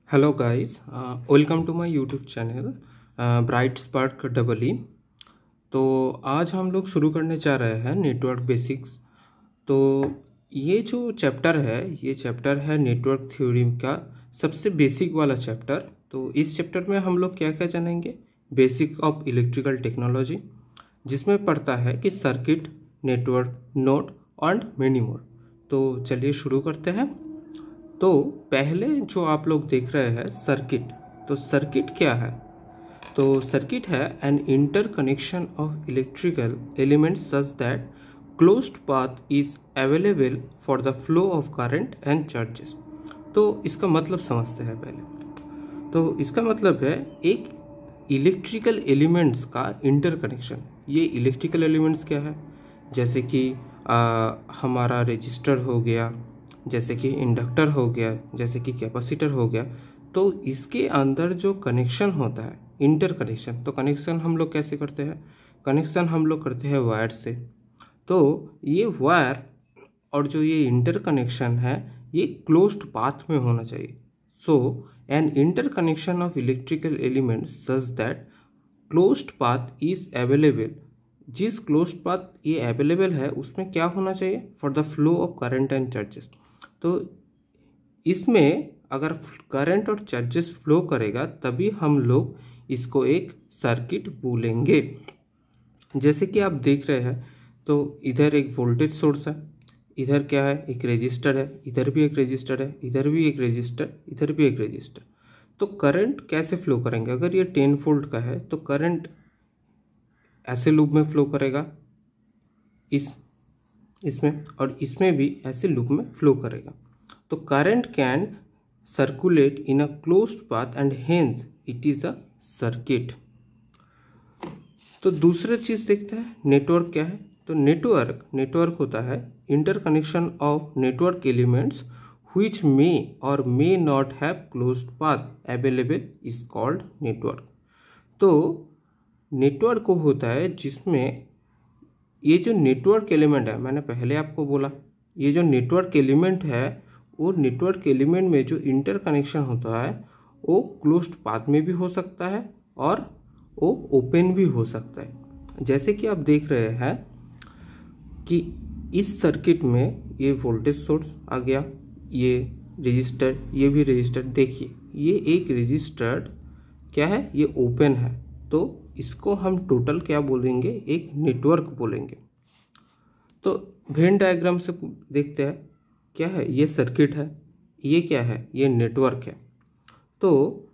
Hello guys, welcome to my YouTube channel bright spark double E. तो आज हम लोग शुरू करने जा रहे हैं नेटवर्क बेसिक्स। तो ये जो चैप्टर है नेटवर्क थ्योरी का सबसे बेसिक वाला चैप्टर। तो इस चैप्टर में हम लोग क्या क्या जानेंगे? बेसिक ऑफ इलेक्ट्रिकल टेक्नोलॉजी, जिसमें पढ़ता है कि circuit, network, node and many more. तो चलिए शुरू करते हैं। तो पहले जो आप लोग देख रहे हैं सर्किट, तो सर्किट क्या है? तो सर्किट है an interconnection of electrical elements such that closed path is available for the flow of current and charges. तो इसका मतलब समझते हैं पहले। तो इसका मतलब है एक इलेक्ट्रिकल एलिमेंट्स का इंटरकनेक्शन। ये इलेक्ट्रिकल एलिमेंट्स क्या है? जैसे कि हमारा रजिस्टर हो गया, जैसे कि इंडक्टर हो गया, जैसे कि कैपेसिटर हो गया। तो इसके अंदर जो कनेक्शन होता है इंटरकनेक्शन, तो कनेक्शन हम लोग कैसे करते हैं? कनेक्शन हम लोग करते हैं वायर से। तो ये वायर और जो ये इंटरकनेक्शन है ये क्लोज्ड पाथ में होना चाहिए। So an interconnection of electrical elements such that closed path is available. जिस क्लोज्ड पाथ ये अवेलेबल है उसमें क्या होना चाहिए? For the flow of current and charges. तो इसमें अगर करंट और चार्जेस फ्लो करेगा तभी हम लोग इसको एक सर्किट बोलेंगे। जैसे कि आप देख रहे हैं, तो इधर एक वोल्टेज सोर्स है, इधर क्या है? एक रेजिस्टर है, इधर भी एक रेजिस्टर है, इधर भी एक रेजिस्टर, इधर भी एक रेजिस्टर। तो करंट कैसे फ्लो करेंगे? अगर ये 10 वोल्ट का है तो करंट ऐसे लूप में फ्लो करेगा, इसमें, और इसमें भी ऐसे लूप में फ्लो करेगा। तो current can circulate in a closed path and hence it is a circuit. तो दूसरा चीज देखते हैं नेटवर्क क्या है। तो नेटवर्क होता है interconnection of network elements which may or may not have closed path available is called network। तो नेटवर्क होता है जिसमें ये जो नेटवर्क एलिमेंट है, मैंने पहले आपको बोला, ये जो नेटवर्क एलिमेंट है वो नेटवर्क एलिमेंट में जो इंटरकनेक्शन होता है वो क्लोज्ड पाथ में भी हो सकता है और वो ओपन भी हो सकता है। जैसे कि आप देख रहे हैं कि इस सर्किट में ये वोल्टेज सोर्स आ गया, ये रजिस्टर, ये भी रजिस्टर। देखिए ये एक रजिस्टर क्या है? ये ओपन है। तो इसको हम टोटल क्या बोलेंगे? एक नेटवर्क बोलेंगे। तो वेन डायग्राम से देखते हैं क्या है? ये सर्किट है, ये क्या है? ये नेटवर्क है। तो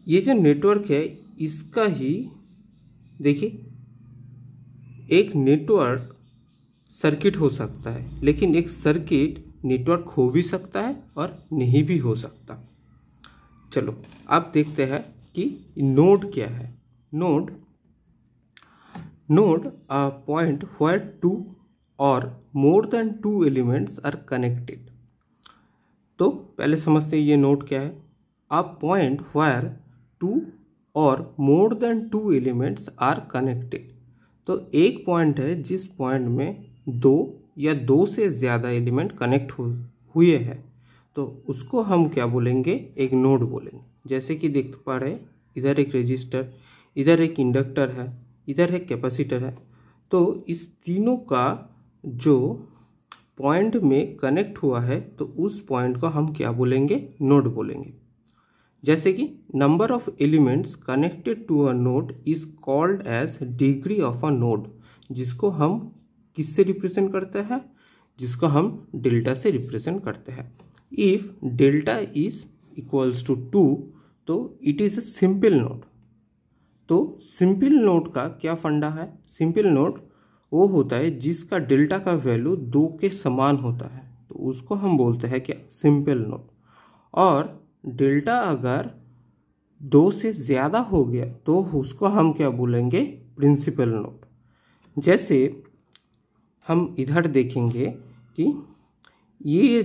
ये जो नेटवर्क है इसका ही देखिए, एक नेटवर्क सर्किट हो सकता है, लेकिन एक सर्किट नेटवर्क हो भी सकता है और नहीं भी हो सकता। चलो अब देखते हैं कि नोड क्या है। Node a point where two or more than two elements are connected। तो पहले समझते हैं ये नोड क्या है। a point where two or more than two elements are connected। तो एक पॉइंट है जिस पॉइंट में दो या दो से ज़्यादा एलिमेंट कनेक्ट हुए हैं, तो उसको हम क्या बोलेंगे? एक नोड बोलेंगे। जैसे कि देख पा रहे, इधर एक रेजिस्टर, इधर एक इंडक्टर है, इधर एक कैपेसिटर है। तो इस तीनों का जो पॉइंट में कनेक्ट हुआ है तो उस पॉइंट को हम क्या बोलेंगे? नोड बोलेंगे। जैसे कि number of elements connected to a node is called as degree of a node, जिसको हम किससे रिप्रेजेंट करते हैं? जिसको हम डेल्टा से रिप्रेजेंट करते हैं। If delta is equals to 2 तो it is a simple node. तो सिंपल नोड का क्या फंडा है? सिंपल नोड वो होता है जिसका डेल्टा का वैल्यू 2 के समान होता है, तो उसको हम बोलते हैं क्या? Simple node. और डेल्टा अगर 2 से ज़्यादा हो गया तो उसको हम क्या बोलेंगे? Principal node. जैसे हम इधर देखेंगे कि ये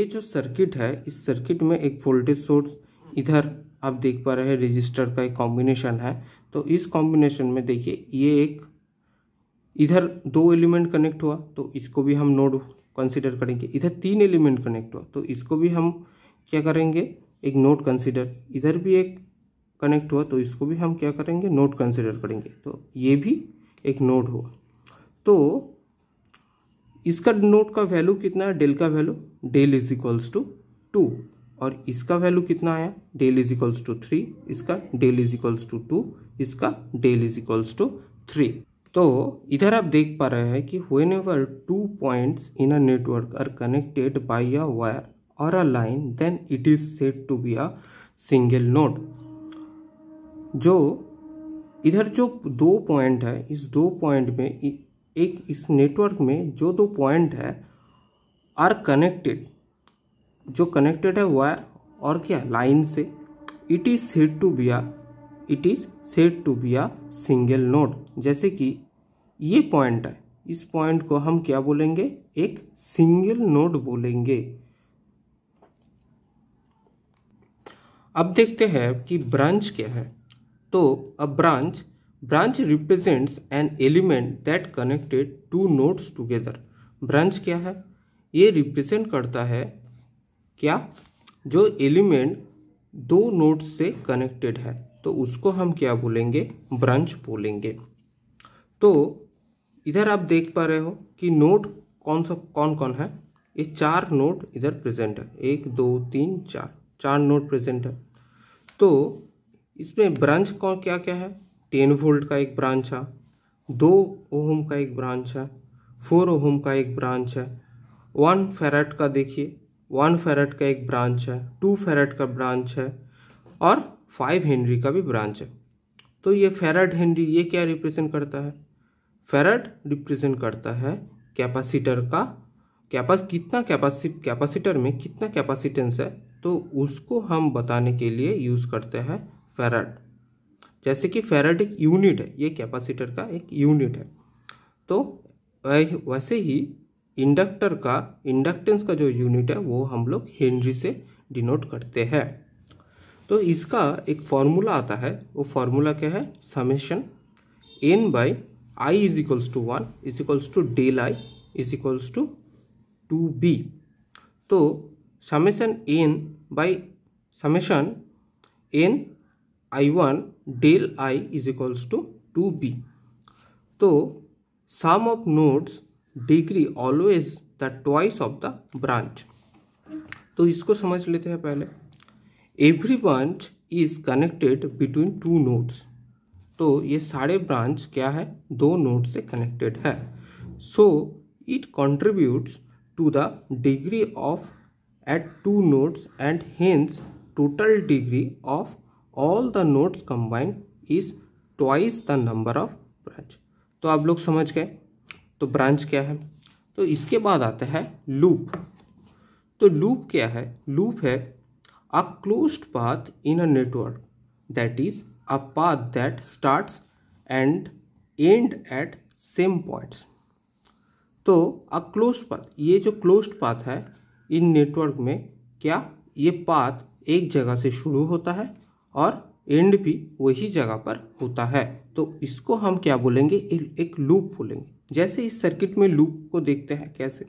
जो सर्किट है, इस सर्किट में एक वोल्टेज सोर्स, इधर आप देख पा रहे हैं रजिस्टर का एक कॉम्बिनेशन है। तो इस कॉम्बिनेशन में देखिए ये एक इधर 2 एलिमेंट कनेक्ट हुआ तो इसको भी हम नोड कंसिडर करेंगे। इधर 3 एलिमेंट कनेक्ट हुआ तो इसको भी हम क्या करेंगे, एक नोड कंसीडर, इधर भी एक कनेक्ट हुआ तो इसको भी हम क्या करेंगे, नोड कंसीडर करेंगे, तो ये भी एक नोड हुआ। तो इसका नोड का वैल्यू कितना है, डेल का value, del is equals to 2, और इसका वैल्यू कितना आया, डेल इज इक्वल्स टू 3, इसका डेल इज इक्वल्स टू 2, इसका डेल इज इक्वल्स टू 3। तो इधर आप देख पा रहे हैं कि whenever 2 points in a network are connected by a wire or a line, then it is said to be a single node। जो इधर जो 2 पॉइंट है, इस 2 पॉइंट में एक इस नेटवर्क में जो 2 पॉइंट है आर कनेक्टेड, जो कनेक्टेड है वायर और क्या, लाइन से, it is said to be a single node. जैसे कि ये पॉइंट है, इस पॉइंट को हम क्या बोलेंगे, एक सिंगल नोड बोलेंगे। अब देखते हैं कि ब्रांच क्या है। तो a branch represents an element that connected 2 nodes together. Branch क्या है, ये रिप्रेजेंट करता है क्या, जो एलिमेंट 2 नोड्स से कनेक्टेड है, तो उसको हम क्या बोलेंगे, ब्रांच बोलेंगे। तो इधर आप देख पा रहे हो कि नोड कौन कौन है, ये 4 नोड इधर प्रेजेंट है, 1 2 3 4 नोड प्रेजेंट है। तो इसमें ब्रांच कौन क्या क्या है, 10 वोल्ट का एक ब्रांच है, 2 ओम का एक ब्रांच है, 4 ओम का एक ब्रांच है, 1 फैराड का देखिए 1 फैराड का एक ब्रांच है, 2 फैराड का ब्रांच है, और 5 हेनरी का भी ब्रांच है। तो ये फैराड हेनरी ये क्या रिप्रेजेंट करता है, फैराड रिप्रेजेंट करता है कैपेसिटर का कैपेसिटर में कितना कैपेसिटेंस है, तो उसको हम बताने के लिए यूज करते हैं फैराड। जैसे कि फैराड एक यूनिट है, ये कैपेसिटर का एक यूनिट है। तो वैसे ही इंडक्टेंस का जो यूनिट है वो हम लोग हेनरी से डिनोट करते हैं। तो इसका एक फॉर्मूला आता है, वो फॉर्मूला क्या है, summation n by i is equals to 1 is equals to del i is equals to 2b। तो summation n I1 del i is equals to 2b। तो sum of nodes degree always the twice of the branch. तो इसको समझ लेते हैं पहले। Every branch is connected between 2 nodes. तो ये सारे ब्रांच क्या है, 2 नोड से कनेक्टेड है। So it contributes to the degree of at 2 nodes and hence total degree of all the nodes combined is twice the number of branch. तो आप लोग समझ गए, तो ब्रांच क्या है। तो इसके बाद आता है लूप। तो लूप क्या है, लूप है a closed path in a network, that is a path that starts and end at same points। तो a closed path, ये जो closed path है इन नेटवर्क में, क्या ये पाथ एक जगह से शुरू होता है और एंड भी वही जगह पर होता है, तो इसको हम क्या बोलेंगे, एक लूप बोलेंगे। जैसे इस सर्किट में लूप को देखते हैं कैसे।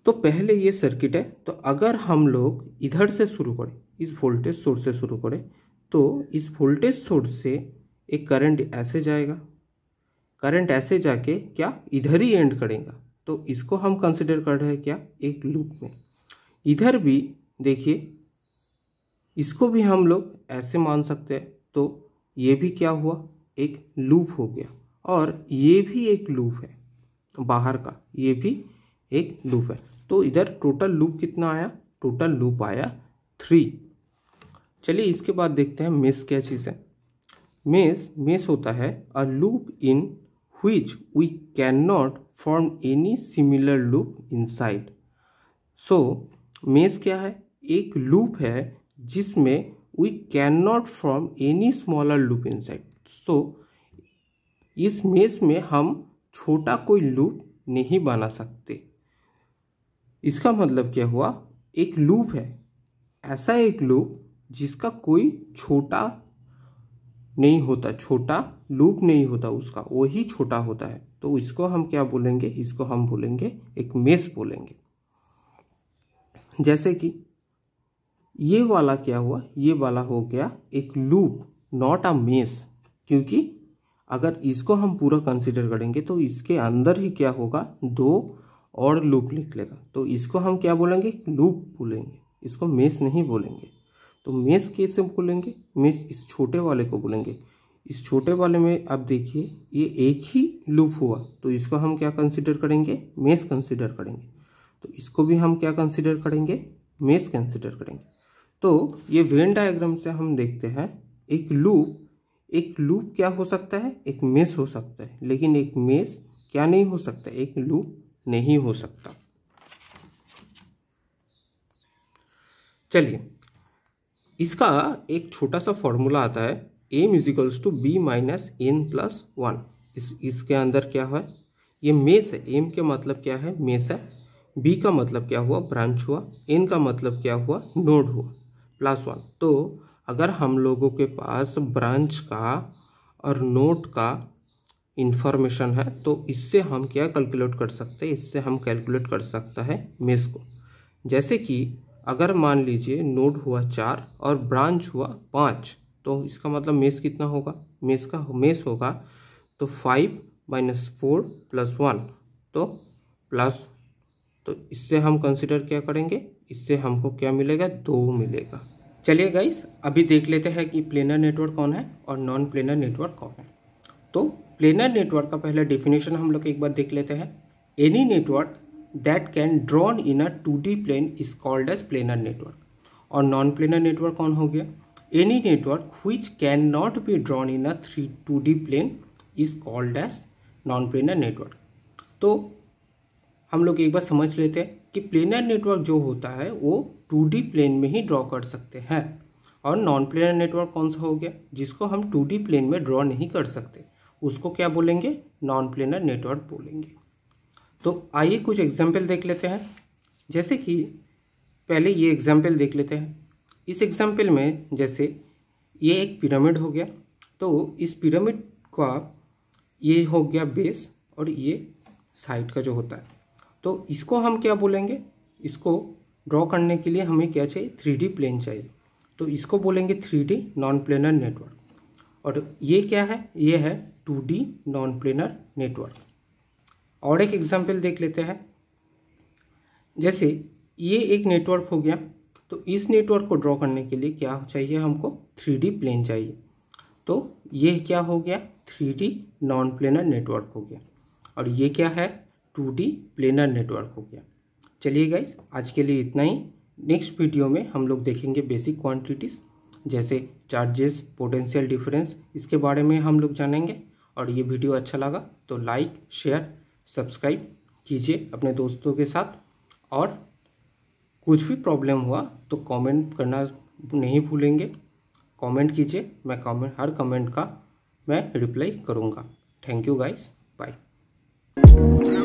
तो पहले ये सर्किट है, तो अगर हम लोग इधर से शुरू करें, इस वोल्टेज सोर्स से शुरू करें, तो इस वोल्टेज सोर्स से एक करंट ऐसे जाएगा, करंट ऐसे जाके क्या इधर ही एंड करेगा, तो इसको हम कंसिडर कर रहे हैं क्या, एक लूप में। इधर भी देखिए, इसको भी हम लोग ऐसे मान सकते हैं, तो ये भी क्या हुआ, एक लूप हो गया, और ये भी एक लूप है बाहर का, ये भी एक लूप है। तो इधर टोटल लूप कितना आया, टोटल लूप आया 3। चलिए इसके बाद देखते हैं मेश क्या चीज़ है। मेश होता है a loop in which we can not form any similar loop inside. So mesh क्या है, एक लूप है जिसमें we can not form any smaller loop inside. So इस मेश में हम छोटा कोई लूप नहीं बना सकते। इसका मतलब क्या हुआ, एक लूप है, ऐसा एक लूप जिसका कोई छोटा नहीं होता, छोटा लूप नहीं होता उसका, वही छोटा होता है, तो इसको हम क्या बोलेंगे, इसको हम बोलेंगे एक मेश बोलेंगे। जैसे कि ये वाला क्या हुआ, ये वाला हो गया एक लूप, नॉट अ मेस, क्योंकि अगर इसको हम पूरा कंसिडर करेंगे तो इसके अंदर ही क्या होगा, दो और लूप निकलेगा, तो इसको हम क्या बोलेंगे, लूप बोलेंगे, इसको मेस नहीं बोलेंगे। तो मेस कैसे बोलेंगे, मेस इस छोटे वाले को बोलेंगे। इस छोटे वाले में अब देखिए ये एक ही लूप हुआ, तो इसको हम क्या कंसिडर करेंगे, मेस कंसिडर करेंगे। तो इसको भी हम क्या कंसिडर करेंगे, मेस कंसिडर करेंगे। तो ये वेन डायग्राम से हम देखते हैं एक लूप क्या हो सकता है, एक मेस हो सकता है, लेकिन एक मेस क्या नहीं हो सकता, एक लूप नहीं हो सकता। चलिए, इसका एक छोटा सा फॉर्मूला आता है, m equals to b minus n plus one. इसके अंदर क्या है, ये मेस है, m के मतलब क्या है, मेस है, b का मतलब क्या हुआ, ब्रांच हुआ, n का मतलब क्या हुआ, नोड हुआ, प्लस वन। तो अगर हम लोगों के पास ब्रांच का और नोड का इंफॉर्मेशन है तो इससे हम क्या कैलकुलेट कर सकते हैं, इससे हम कैलकुलेट कर सकता है मेस को। जैसे कि अगर मान लीजिए नोड हुआ 4 और ब्रांच हुआ 5, तो इसका मतलब मेस कितना होगा, मेस होगा तो 5 माइनस 4 प्लस 1, तो इससे हम कंसिडर क्या करेंगे, इससे हमको क्या मिलेगा, 2 मिलेगा। चलिए गाइस, अभी देख लेते हैं कि प्लेनर नेटवर्क कौन है और नॉन प्लेनर नेटवर्क कौन है। तो प्लेनर नेटवर्क का पहला डेफिनेशन हम लोग एक बार देख लेते हैं। Any network that can drawn in a 2D plane is called as planar network. और नॉन प्लेनर नेटवर्क कौन हो गया, any network which can not be drawn in a 2D plane is called as non planar network. तो हम लोग एक बार समझ लेते हैं कि प्लेनर नेटवर्क जो होता है वो 2D प्लेन में ही ड्रॉ कर सकते हैं, और नॉन प्लेनर नेटवर्क कौन सा हो गया, जिसको हम 2D प्लेन में ड्रॉ नहीं कर सकते, उसको क्या बोलेंगे, नॉन प्लेनर नेटवर्क बोलेंगे। तो आइए कुछ एग्जाम्पल देख लेते हैं। जैसे कि पहले ये एग्जाम्पल देख लेते हैं। इस एग्जाम्पल में जैसे ये एक पिरामिड हो गया, तो इस पिरामिड का ये हो गया बेस और ये साइड का जो होता है, तो इसको हम क्या बोलेंगे, इसको ड्रॉ करने के लिए हमें क्या चाहिए, 3D प्लेन चाहिए, तो इसको बोलेंगे 3D नॉन प्लेनर नेटवर्क। और ये क्या है, ये है 2D नॉन प्लेनर नेटवर्क। और एक एग्जांपल देख लेते हैं। जैसे ये एक नेटवर्क हो गया, तो इस नेटवर्क को ड्रॉ करने के लिए क्या चाहिए, हमको 3D प्लेन चाहिए, तो ये क्या हो गया, 3D नॉन प्लेनर नेटवर्क हो गया। और ये क्या है, 2D प्लेनर नेटवर्क हो गया। चलिए गाइस, आज के लिए इतना ही। नेक्स्ट वीडियो में हम लोग देखेंगे बेसिक क्वांटिटीज़, जैसे चार्जेस, पोटेंशियल डिफरेंस, इसके बारे में हम लोग जानेंगे। और ये वीडियो अच्छा लगा तो लाइक, शेयर, सब्सक्राइब कीजिए अपने दोस्तों के साथ। और कुछ भी प्रॉब्लम हुआ तो कमेंट करना नहीं भूलेंगे, कमेंट कीजिए, मैं हर कमेंट का मैं रिप्लाई करूँगा। Thank you guys, bye.